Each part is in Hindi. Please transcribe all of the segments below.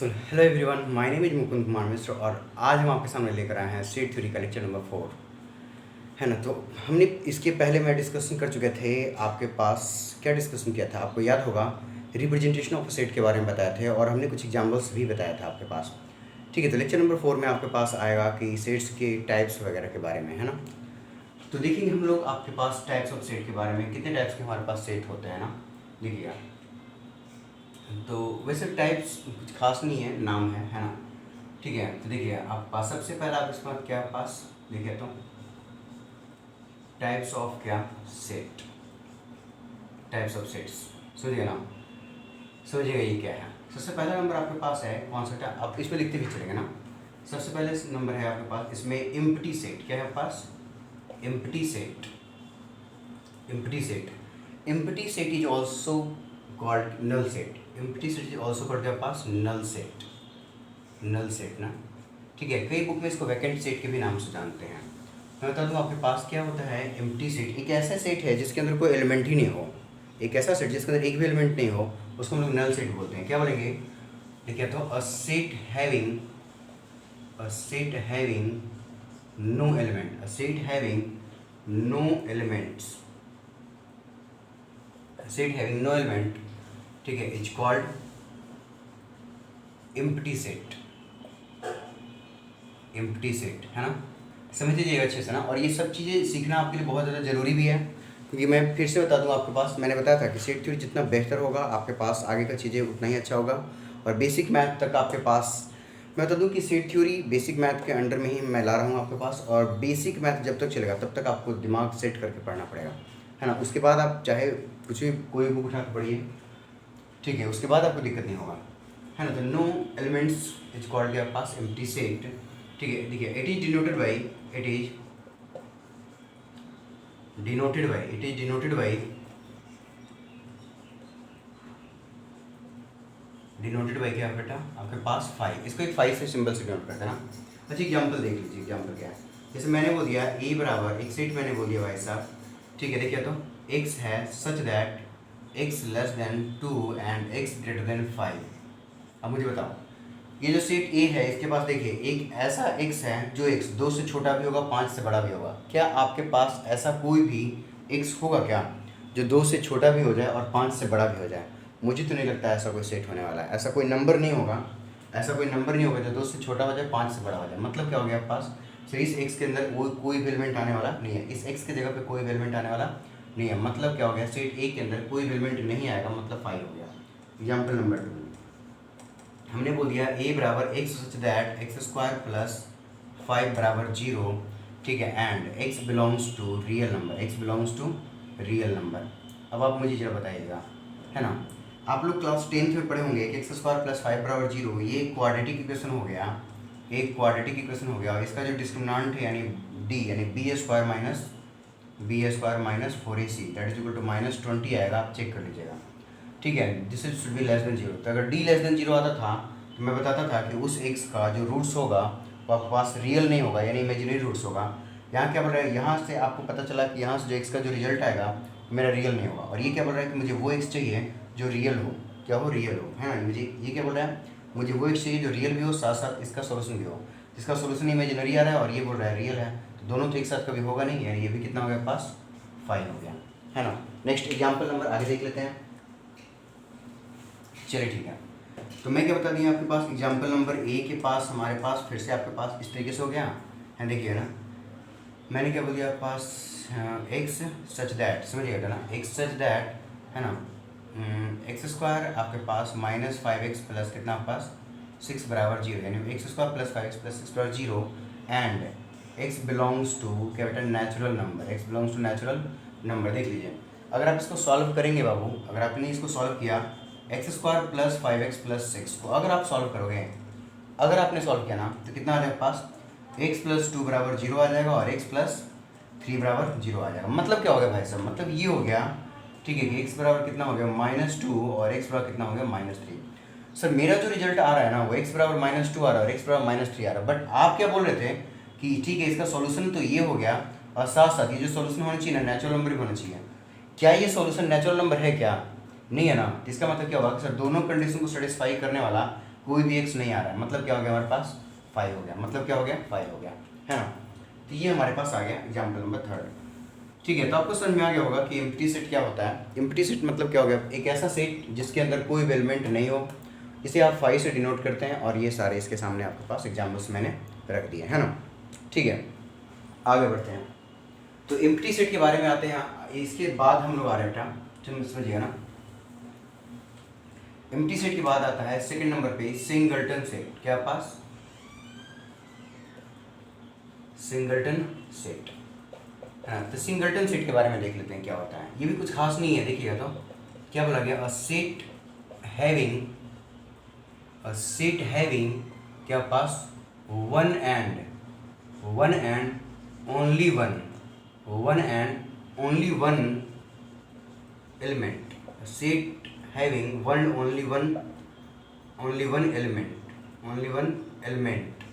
So hello everyone, my name is Mukund Kumar Mishra और आज हम आपके सामने लेकर आए हैं सेट थ्योरी का लेक्चर नंबर 4 है ना। तो हमने इसके पहले मैं डिस्कशन कर चुके थे। आपके पास क्या डिस्कशन किया था आपको याद होगा, रिप्रेजेंटेशन ऑफ सेट के बारे में बताए थे और हमने कुछ एग्जाम्पल्स भी बताया था आपके पास। ठीक है, तो लेक्चर नंबर 4 में आपके पास आएगा कि सेट्स के टाइप्स वगैरह के बारे में, है ना। तो देखेंगे हम लोग आपके पास टाइप्स ऑफ सेट के बारे में, कितने टाइप्स के हमारे पास सेट होते हैं ना, देखिएगा। तो वैसे टाइप्स कुछ खास नहीं है, नाम है ना। ठीक है, तो देखिए आप पास सबसे पहला आप इसके बाद क्या पास देखिए तो टाइप्स ऑफ क्या सेट, टाइप्स ऑफ सेट्स समझिएगा ना, समझिएगा ये क्या है। सबसे पहला नंबर आपके पास है कौन सा टाइप, आप इसमें लिखते भी चलेंगे ना। सबसे पहले नंबर है आपके पास इसमें एम्प्टी सेट, क्या है आपके पास empty set. Empty set, empty set is also called null set. Empty set is also called आपके पास नल सेट, नल सेट ना। ठीक है, कई बुक में इसको वैकेंट सेट के भी नाम से जानते हैं। मैं बता दूं आपके पास क्या होता है एम्प्टी सेट, एक ऐसा सेट है जिसके अंदर कोई एलिमेंट ही नहीं हो। एक ऐसा सेट जिसके अंदर एक भी एलिमेंट नहीं हो उसको हम लोग नल सेट बोलते हैं। क्या बोलेंगे, देखिए तो a set having no element, a set having no elements, set having no element, ठीक है, is called empty set. Empty set है ना, समझ लीजिएगा अच्छे से ना। और ये सब चीज़ें सीखना आपके लिए बहुत ज़्यादा ज़रूरी भी है, क्योंकि मैं फिर से बता दूं आपके पास, मैंने बताया था कि सेट थ्योरी जितना बेहतर होगा आपके पास आगे का चीज़ें उतना ही अच्छा होगा। और बेसिक मैथ तक आपके पास, मैं बता दूं कि सेट थ्योरी बेसिक मैथ के अंडर में ही मैं ला रहा हूँ आपके पास। और बेसिक मैथ जब तक चलेगा तब तक आपको दिमाग सेट करके पढ़ना पड़ेगा, है ना। उसके बाद आप चाहे कुछ भी कोई बुक उठा के पढ़िए, ठीक है, उसके बाद आपको दिक्कत नहीं होगा, है ना। तो नो एलिमेंट्स इज कॉल्ड आपके पास एम्प्टी सेट। ठीक है, देखिए it is denoted by, it is denoted by, it is denoted by, denoted by क्या बेटा आपके पास 5। इसको एक 5 से सिंबल से डिनोट करते हैं ना। अच्छा एग्जांपल देख लीजिए, एग्जांपल क्या है। जैसे मैंने बोल दिया ए बराबर एक सेट मैंने बोल दिया भाई साहब, ठीक है, देखिए तो x है such that x less than 2 and x greater than 5। अब मुझे बताओ ये जो सेट ए है इसके पास देखिए एक ऐसा x है जो x 2 से छोटा भी होगा 5 से बड़ा भी होगा। क्या आपके पास ऐसा कोई भी x होगा क्या जो 2 से छोटा भी हो जाए और 5 से बड़ा भी हो जाए? मुझे तो नहीं लगता ऐसा कोई सेट होने वाला है, ऐसा कोई नंबर नहीं होगा, ऐसा कोई नंबर नहीं होगा जो 2 से छोटा हो जाए 5 से बड़ा हो जाए। मतलब क्या हो गया आपके पास, तो इस x के अंदर वो कोई भी एलिमेंट आने वाला नहीं है, इस x की जगह पे कोई भी एलिमेंट आने वाला नहीं है। मतलब क्या हो गया, सेट ए के अंदर कोई भी एलिमेंट नहीं आएगा, मतलब 5 हो गया। एग्जाम्पल नंबर 2 हमने बोल दिया a बराबर x such that x square plus 5 बराबर 0, ठीक है, and x belongs to real number, x belongs to real number. अब आप मुझे जरा बताइएगा, है ना, आप लोग क्लास 10th में पढ़े होंगे कि एक्स स्क्वायर प्लस 5 बराबर 0 ये क्वाड्रेटिक इक्वेशन हो गया, एक क्वाड्रेटिक इक्वेशन हो गया। और इसका जो डिस्क्रिमिनेंट है यानी d यानी b square minus 4ac that is equal to -20 आएगा, आप चेक कर लीजिएगा, ठीक है। This is should be less than 0। तो अगर d लेस देन 0 आता था तो मैं बताता था कि उस x का जो रूट्स होगा वो आपके पास रियल नहीं होगा, यानी इमेजिनरी रूट्स होगा। यहाँ क्या बोल रहा है, यहाँ से आपको पता चला कि यहाँ से जो x का जो रिजल्ट आएगा मेरा रियल नहीं होगा। और ये क्या बोल रहा है कि मुझे वो x चाहिए जो रियल हो, क्या हो, रियल हो, है ना। मुझे ये क्या बोल रहा है, मुझे वो x चाहिए जो रियल भी हो, साथ साथ इसका सोल्यूशन भी हो, जिसका सोल्यूशन इमेजिनरी आ रहा है और ये बोल रहा है रियल है, तो दोनों तो एक साथ कभी होगा नहीं, यानी ये भी कितना हो गया पास 5 हो गया, है ना। नेक्स्ट एग्जाम्पल नंबर आगे देख लेते हैं, चलिए ठीक है। तो मैं क्या बता दिया आपके पास, एग्जाम्पल नंबर ए के पास हमारे पास फिर से आपके पास इस तरीके से हो गया है, देखिए ना, मैंने क्या बोल दिया आपके पास एक्स सच दैट, समझिएगा ना, एक्स सच दैट, है ना, एक्स स्क्वायर आपके पास -5x प्लस कितना आपके पास 6 बराबर 0, यानी x square plus 5x plus 6 बराबर 0 एंड x बिलोंग्स टू क्या बेटा natural number, x belongs to natural number. देख लीजिए अगर आप इसको सॉल्व करेंगे बाबू, अगर आपने इसको सॉल्व किया x square plus 5x plus 6 को अगर आप सॉल्व करोगे, अगर आपने सॉल्व किया ना तो कितना आ जाएगा पास x प्लस 2 बराबर 0 आ जाएगा और x प्लस 3 बराबर 0 आ जाएगा। मतलब क्या हो गया भाई साहब, मतलब ये हो गया, ठीक है, कि x बराबर कितना हो गया -2 और x बराबर कितना हो गया -3। सर मेरा जो रिजल्ट आ रहा है ना वो x बराबर -2 आ रहा है और x बराबर -3 आ रहा है, बट आप क्या बोल रहे थे कि ठीक है इसका सॉल्यूशन तो ये हो गया और साथ साथ ये जो सॉल्यूशन होना चाहिए ना नेचुरल नंबर भी होना चाहिए। क्या ये सॉल्यूशन नेचुरल नंबर है क्या, नहीं है ना। तो इसका मतलब क्या होगा कि सर दोनों कंडीशन को सेटिस्फाई करने वाला कोई भी एक्स नहीं आ रहा है, मतलब क्या हो गया हमारे पास 5 हो गया, मतलब क्या हो गया 5 हो गया, है ना। तो ये हमारे पास आ गया एग्जाम्पल नंबर 3। ठीक है, तो आपको समझ में आ गया होगा कि एम्प्टी सेट क्या होता है। एम्प्टी सेट मतलब क्या हो गया, एक ऐसा सेट जिसके अंदर कोई भी एलिमेंट नहीं हो, इसे आप 5 से डिनोट करते हैं, और ये सारे इसके सामने आपके पास एग्जाम्पल्स मैंने रख दिए, है ना। ठीक है, आगे बढ़ते हैं। तो एम्प्टी सेट के बारे में आते हैं, इसके बाद हम लोग आ रहे हैं बेटा, तुम समझिएगा ना। एम्प्टी सेट के बाद आता है सेकंड नंबर पे सिंगलटन सेट। क्या पास सिंगलटन सेट, हाँ। तो सिंगलटन सेट के बारे में देख लेते हैं क्या होता है। ये भी कुछ खास नहीं है, देखिएगा तो क्या बोला गया, अ सेट हैविंग क्या पास one and only one element, set having only one element,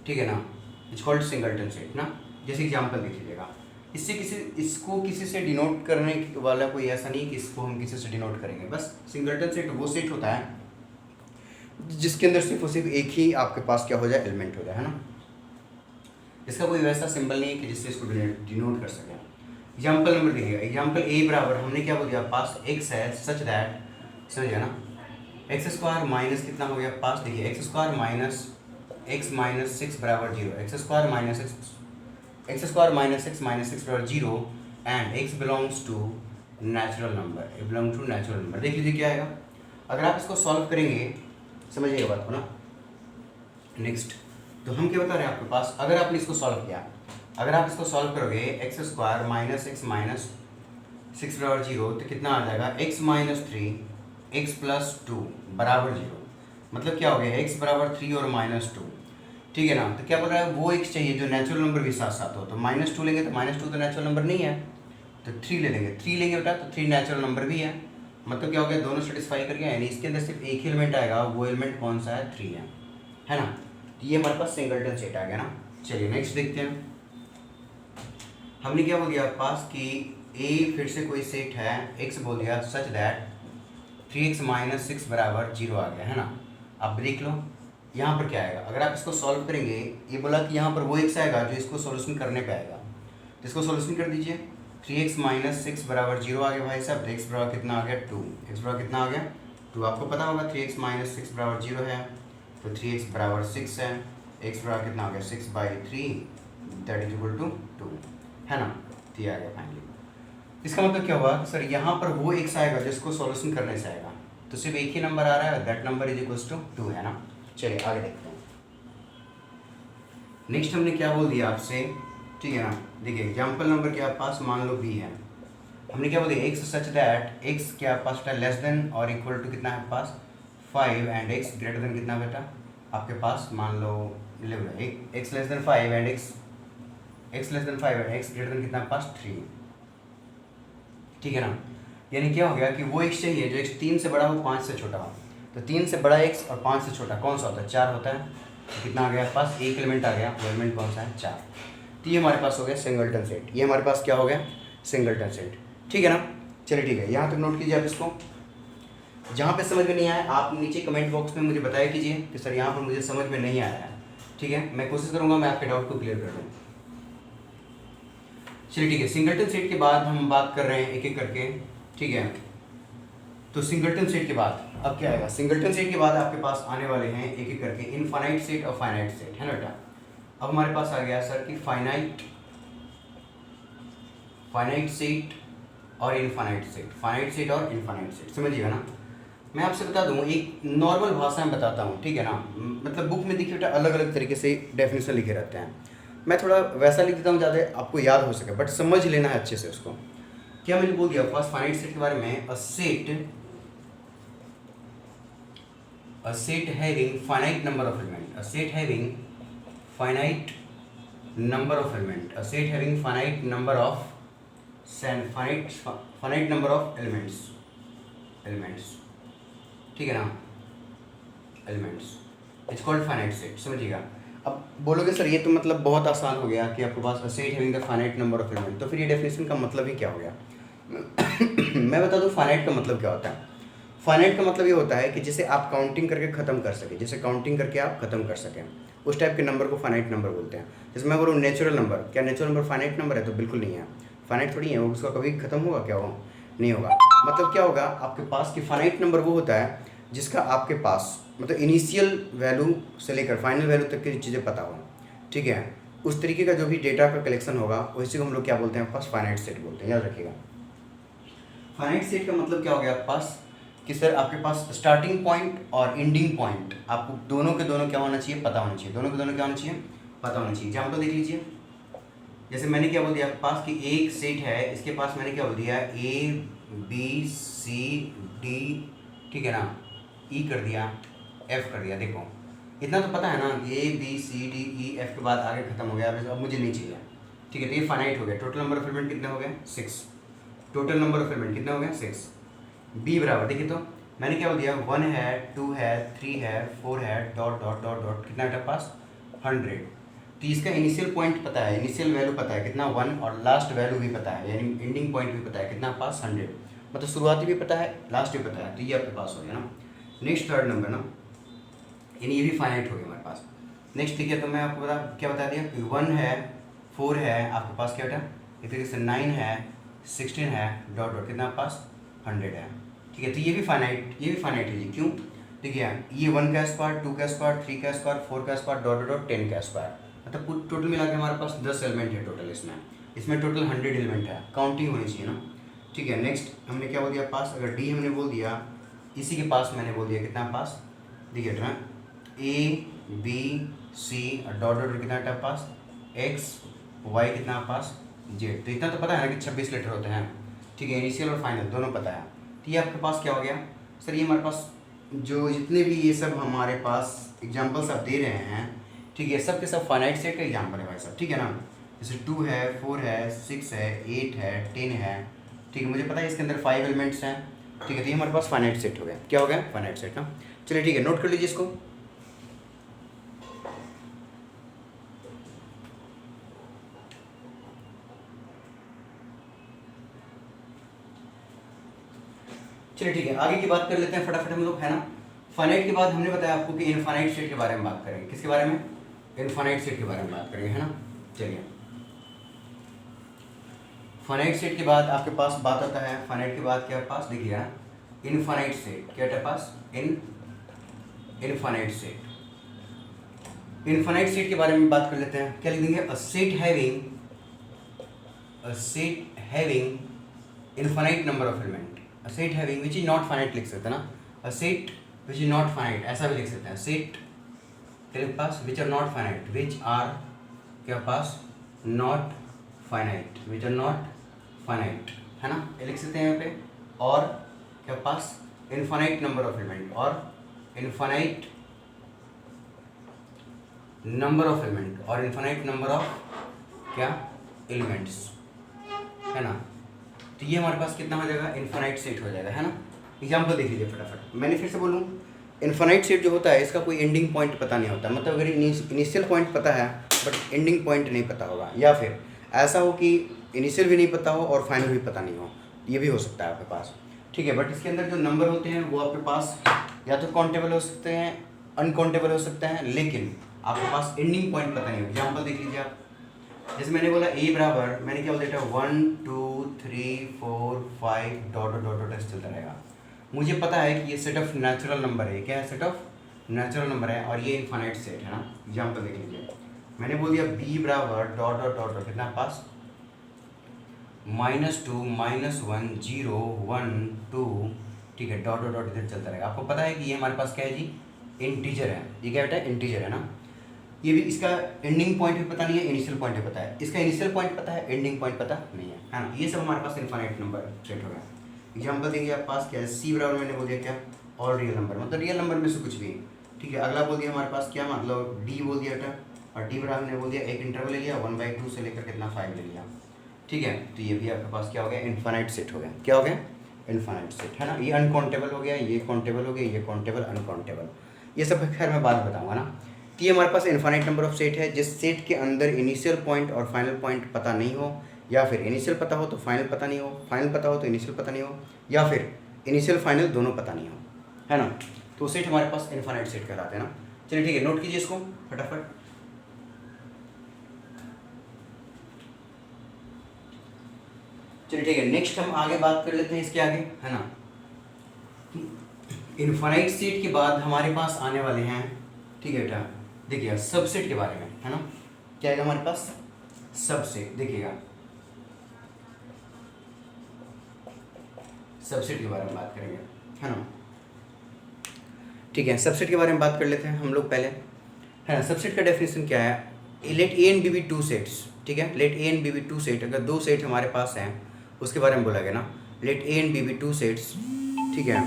ठीक है ना। इट्स कॉल्ड सिंगलटन सेट ना। जैसे एग्जांपल देख लीजिएगा, इसको किसी से डिनोट करने वाला कोई ऐसा नहीं कि इसको हम किसी से डिनोट करेंगे। बस सिंगलटन सेट वो सेट होता है जिसके अंदर सिर्फ और सिर्फ एक ही आपके पास क्या हो जाए, एलिमेंट हो जाए, है ना। इसका कोई वैसा सिंबल नहीं है कि जिससे इसको डिनोट कर सकें। एग्जाम्पल नंबर देखिएगा, एग्जाम्पल ए बराबर हमने क्या बोल दिया, पास एक्स है सच दैट, समझिए ना, एक्स स्क्वायर माइनस कितना हो गया पास, देखिए x square minus x minus 6 बराबर 0, एक्स स्क्वायर माइनस एक्स बराबर 0 and x belongs to natural number, देख लीजिए क्या आएगा। अगर आप इसको सॉल्व करेंगे, समझिएगा बात को ना। नेक्स्ट, तो हम क्या बता रहे हैं आपके पास, अगर आपने इसको सॉल्व किया, अगर आप इसको सॉल्व करोगे x square minus x minus 6 बराबर 0, तो कितना आ जाएगा, एक्स माइनस 3 एक्स प्लस 2 बराबर 0, मतलब क्या हो गया, एक्स बराबर 3 और माइनस 2, ठीक है ना। तो क्या बोल रहा है, वो एक्स चाहिए जो नेचुरल नंबर भी साथ साथ हो। तो -2 लेंगे, तो -2 तो नेचुरल नंबर नहीं है, तो 3 ले लेंगे, 3 लेंगे बेटा, तो 3 नेचुरल नंबर भी है, मतलब क्या हो गया, दोनों सेटिस्फाई कर गया, यानी इसके अंदर सिर्फ एक ही एलिमेंट आएगा, वो एलिमेंट कौन सा है, 3 है ना। तो ये हमारे पास सिंगलटन सेट आ गया ना। चलिए नेक्स्ट देखते हैं। हमने क्या बोल दिया आपके पास कि ए फिर से कोई सेट है, एक्स बोल दिया सच दैट 3x माइनस 6 बराबर 0 आ गया, है ना। आप देख लो यहाँ पर क्या आएगा, अगर आप इसको सॉल्व करेंगे, ये बोला कि यहाँ पर वो एक्स आएगा जो इसको सॉल्यूशन करने पे आएगा, तो इसको सॉल्यूशन कर दीजिए। 3x माइनस 6 बराबर 0 आ गया भाई साहब, एक्स बराबर कितना आ गया 2, एक्स बराबर कितना आ गया 2, आपको पता होगा 3x माइनस 6 बराबर 0 है, तो 3x बराबर 6 है, एक्स बराबर कितना आ गया 6/3 दैट इज इक्वल टू 2, है ना। तो ये आ गया फाइनली। इसका मतलब क्या हुआ, सर यहाँ पर वो एक्स आएगा जिसको सॉल्यूशन करने से आएगा, तो सिर्फ एक ही नंबर आ रहा है, that number is equal to 2, है ना। चलिए आगे देखते हैं। नेक्स्ट हमने क्या बोल दिया आपसे, ठीक है ना। देखिए एग्जाम्पल नंबर के आप पास मान लो बी है, हमने क्या बोल दिया, एक्स सच दैट एक्स के आप पास लेस देन और इक्वल टू कितना है पास 5 एंड एक्स ग्रेटर देन कितना बेटा आपके पास, मान लो 11, x less than 5 and x less than 5 and x greater than कितना पास 3, ठीक है ना। यानी क्या हो गया कि वो एक्स चाहिए जो एक्स 3 से बड़ा हो 5 से छोटा हो, तो 3 से बड़ा एक्स और 5 से छोटा कौन सा होता है, 4 होता है। तो कितना आ गया पास, एक एलिमेंट आ गया, वो एलिमेंट कौन सा है 4। तो ये हमारे पास हो गया सिंगलटन सेट, ये हमारे पास क्या हो गया सिंगलटन सेट, ठीक है ना। चलिए ठीक है, यहाँ तक नोट कीजिए आप इसको। जहाँ पे समझ में नहीं आया आप नीचे कमेंट बॉक्स में मुझे बताया कीजिए कि सर यहाँ पर मुझे समझ में नहीं आया है, ठीक है। मैं कोशिश करूँगा मैं आपके डाउट को क्लियर कर दूँ। चलिए ठीक है, सिंगलटन सेट के बाद हम बात कर रहे हैं एक एक करके, ठीक है। तो सिंगलटन सेट के बाद अब क्या आएगा, सिंगलटन सेट के बाद आपके पास आने वाले हैं एक एक करके इनफाइनाइट सेट और फाइनाइट सेट, है ना बेटा। अब हमारे पास आ गया सर कि फाइनाइट सेट और इनफाइनाइट सेट, समझिएगा ना। मैं आपसे बता दूं, एक नॉर्मल भाषा में बताता हूँ, ठीक है ना। मतलब बुक में देखिए बेटा अलग अलग तरीके से डेफिनेशन लिखे रहते हैं, मैं थोड़ा वैसा लिख देता हूँ ज़्यादा आपको याद हो सके, बट समझ लेना है अच्छे से उसको। क्या मैंने बोल दिया फर्स्ट फाइनाइट सेट के बारे में, अ set having finite number of element, finite number of elements, ठीक है ना, elements it's called finite set, समझिएगा। अब बोलोगे सर ये तो मतलब बहुत आसान हो गया कि आपके पास a set having the finite number of element, तो फिर ये डेफिनेशन का मतलब ही क्या हो गया। मैं बता दूं फाइनाइट का मतलब क्या होता है। फाइनाइट का मतलब ये होता है कि जिसे आप काउंटिंग करके ख़त्म कर सके, जिसे काउंटिंग करके आप ख़त्म कर सकें, उस टाइप के नंबर को फाइनाइट नंबर बोलते हैं। जैसे मैं बोलूँ नेचुरल नंबर, क्या नेचुरल नंबर फाइनाइट नंबर है? तो बिल्कुल नहीं है, फाइनाइट थोड़ी है वो, उसका कभी ख़त्म होगा क्या? वो नहीं होगा। मतलब क्या होगा आपके पास कि फाइनाइट नंबर वो होता है जिसका आपके पास मतलब इनिशियल वैल्यू से लेकर फाइनल वैल्यू तक की चीज़ें पता हो, ठीक है। उस तरीके का जो भी डेटा का कलेक्शन होगा उसी को हम लोग क्या बोलते हैं, पास फाइनाइट सेट बोलते हैं, याद रखिएगा। फाइनाइट सेट का मतलब क्या हो गया आपके पास कि सर आपके पास स्टार्टिंग पॉइंट और एंडिंग पॉइंट आपको दोनों के दोनों क्या होना चाहिए, पता होना चाहिए, दोनों के दोनों क्या होना चाहिए, पता होना चाहिए। एग्जाम्पल देख लीजिए, जैसे मैंने क्या बोल दिया आपके पास कि एक सेट है, इसके पास मैंने क्या बोल दिया, ABCD, ठीक है ना, E कर दिया, F कर दिया। देखो इतना तो पता है ना, ABCDEF के बाद आगे खत्म हो गया, अब मुझे नहीं चाहिए, ठीक है। तो ये फाइनाइट हो गया। टोटल नंबर ऑफ एलिमेंट कितने हो गए, 6। टोटल नंबर ऑफ एलिमेंट कितने हो गए, 6। बी बराबर देखिए तो मैंने क्या बोल दिया, 1 है, 2 है, 3 है, 4 है, डॉट डॉट डॉट डॉट, कितना है पास 100। तो इसका इनिशियल पॉइंट पता है, इनिशियल वैल्यू पता है कितना 1, और लास्ट वैल्यू भी पता है, यानी एंडिंग पॉइंट भी पता है कितना पास 100, मतलब शुरुआती भी पता है, लास्ट भी पता है। तो ये आपके पास हो गया ना। नेक्स्ट थर्ड नंबर ना, यानी ये भी फाइनाइट हो गया हमारे पास। नेक्स्ट ठीक है, तो मैं आपको क्या बता दिया कि 1 है, 4 है, आपके पास क्या बेटा एक तरीके से 9 है, 16 है, डॉट डॉट, कितना आपके पास 100 है, ठीक है। तो ये भी फाइनाइट है जी। क्यों? देखिए ये 1 का स्क्वायर, 2 का स्क्वायर, 3 का स्क्वायर, 4 का स्क्वायर, डॉट डॉट 10 का स्क्वायर, मतलब टोटल मिला के हमारे पास 10 एलिमेंट है टोटल। इसमें टोटल 100 एलिमेंट है, काउंटिंग होनी चाहिए ना, ठीक है। नेक्स्ट हमने क्या बोल दिया पास, अगर डी हमने बोल दिया, इसी के पास मैंने बोल दिया कितना पास, देखिए ABC डॉट डॉट कितना टाइप पास, XY कितना पास Z। तो इतना तो पता है ना कि 26 लेटर होते हैं, ठीक है। इनिशियल और फाइनल दोनों पता है। तो ये आपके पास क्या हो गया सर, ये हमारे पास जो जितने भी ये सब हमारे पास एग्जाम्पल्स आप दे रहे हैं, ठीक है, सब के सब फाइनाइट सेट का एग्जाम्पल है भाई साहब, ठीक है ना। जैसे 2 है, 4 है, 6 है, 8 है, 10 है, ठीक है। मुझे पता है इसके अंदर 5 एलिमेंट्स हैं, ठीक है। तो ये हमारे पास फाइनाइट सेट हो गया, क्या हो गया, फाइनाइट सेट ना। चलिए ठीक है, नोट कर लीजिए इसको। चलिए ठीक है, आगे की बात कर लेते हैं फटाफट हम लोग, है ना। फाइनाइट के बाद हमने बताया आपको कि इनफाइनाइट सेट के बारे में बात करेंगे। किसके बारे में, इनफाइनाइट सेट के बारे में बात करेंगे, है ना। चलिए फाइनाइट सेट के बाद आपके पास बात आता है, फाइनाइट के बाद क्या पास देखिए ना, इनफाइनाइट सेट क्या है पास, इनफाइनाइट सेट। इनफाइनाइट सेट के बारे में बात कर लेते हैं। क्या लिख देंगे, अ set having infinite number of element, a set having which is not finite लिख सकते हैं ना, a set which is not finite ऐसा भी लिख सकते हैं, set तेरे पास which are not finite, which are क्या पास not finite, which are not finite, है ना, ये लिख सकते हैं यहाँ पे। और क्या पास infinite number of element, और infinite number of element, और infinite number of क्या elements, है ना। तो ये हमारे पास कितना हो जाएगा, इनफाइनाइट सेट हो जाएगा, है ना। एग्जाम्पल देख लीजिए फटाफट। मैंने फिर से बोलूँ, इनफाइनाइट सेट जो होता है इसका कोई एंडिंग पॉइंट पता नहीं होता, मतलब अगर इनिशियल पॉइंट पता है बट एंडिंग पॉइंट नहीं पता होगा, या फिर ऐसा हो कि इनिशियल भी नहीं पता हो और फाइनल भी पता नहीं हो, ये भी हो सकता है आपके पास, ठीक है। बट इसके अंदर जो नंबर होते हैं वो आपके पास या तो काउंटेबल हो सकते हैं, अनकाउंटेबल हो सकते हैं, लेकिन आपके पास एंडिंग पॉइंट पता नहीं हो। एग्जाम्पल देख लीजिए आप, जैसे मैंने बोला ए बराबर, मैंने क्या बोला था 1 2 3 4 5 डॉट डॉट डॉट ऐसे चलता रहेगा। मुझे पता है कि ये सेट ऑफ नेचुरल नंबर है, क्या है, सेट ऑफ नेचुरल नंबर है, और ये इनफाइनाइट सेट है ना। एग्जाम्पल देख लीजिए, मैंने बोल दिया बी बराबर डॉट डॉट डॉट डॉट कितना पास -2 -1 0 1 2, ठीक है, डॉट डॉट डॉट इधर चलता रहेगा। आपको पता है कि ये हमारे पास क्या है जी, इंटीजर है। ये क्या बेटा, इंटीजर है ना। ये भी इसका एंडिंग पॉइंट भी पता नहीं है, इनिशियल पॉइंट भी पता है, इसका इनिशियल पॉइंट पता है, एंडिंग पॉइंट पता नहीं है, है ना। ये सब हमारे पास इनफाइनाइट नंबर सेट हो गया। एग्जाम्पल देंगे आप पास क्या है, सी बराबर मैंने बोल दिया क्या, और रियल नंबर, मतलब रियल नंबर में से कुछ भी, ठीक है। अगला बोल दिया हमारे पास क्या, मतलब डी बोल दिया था, और डी बराबर ने बोल दिया एक इंटरवल ले लिया 1/2 से लेकर कितना 5 ले लिया, ठीक है। तो ये भी आपके पास क्या हो गया, इनफाइनाइट सेट हो गया। क्या हो गया, इनफाइनाइट सेट, है ना। ये अनकाउंटेबल हो गया, ये काउंटेबल हो गया, ये काउंटेबल, अनकाउंटेबल, ये सब खैर मैं बाद में बताऊँगा ना। तो ये हमारे पास इनफाइनाइट नंबर ऑफ सेट है जिस सेट के अंदर इनिशियल पॉइंट और फाइनल पॉइंट पता नहीं हो, या फिर इनिशियल पता हो तो फाइनल पता नहीं हो, फाइनल पता हो तो इनिशियल पता नहीं हो, या फिर इनिशियल फाइनल दोनों पता नहीं हो, है ना, तो सेट हमारे पास इनफाइनाइट सेट कहलाते हैं ना। चलिए ठीक है, नोट कीजिए इसको फटाफट। चलिए ठीक है, नेक्स्ट हम आगे बात कर लेते हैं इसके आगे, है ना। इनफाइनाइट सेट के बाद हमारे पास आने वाले हैं, ठीक है बेटा, देखिएगा सबसेट के बारे में, है ना। क्या आएगा हमारे पास? सबसेट। देखिएगा सबसेट के बारे में बात करेंगे, है ना। ठीक है, सबसेट के बारे में बात कर लेते हैं हम लोग पहले, है ना। सबसेट का डेफिनेशन क्या है? Let A and B be two sets, ठीक है, let A and B be two set, अगर दो सेट हमारे पास हैं उसके बारे में बोला गया ना, let A and B be two sets, ठीक है।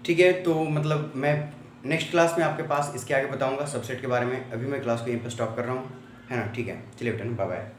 ठीक है, तो मतलब मैं नेक्स्ट क्लास में आपके पास इसके आगे बताऊंगा सबसेट के बारे में। अभी मैं क्लास को यहीं पर स्टॉप कर रहा हूँ, है ना। ठीक है, चलिए बेटा, बाय बाय।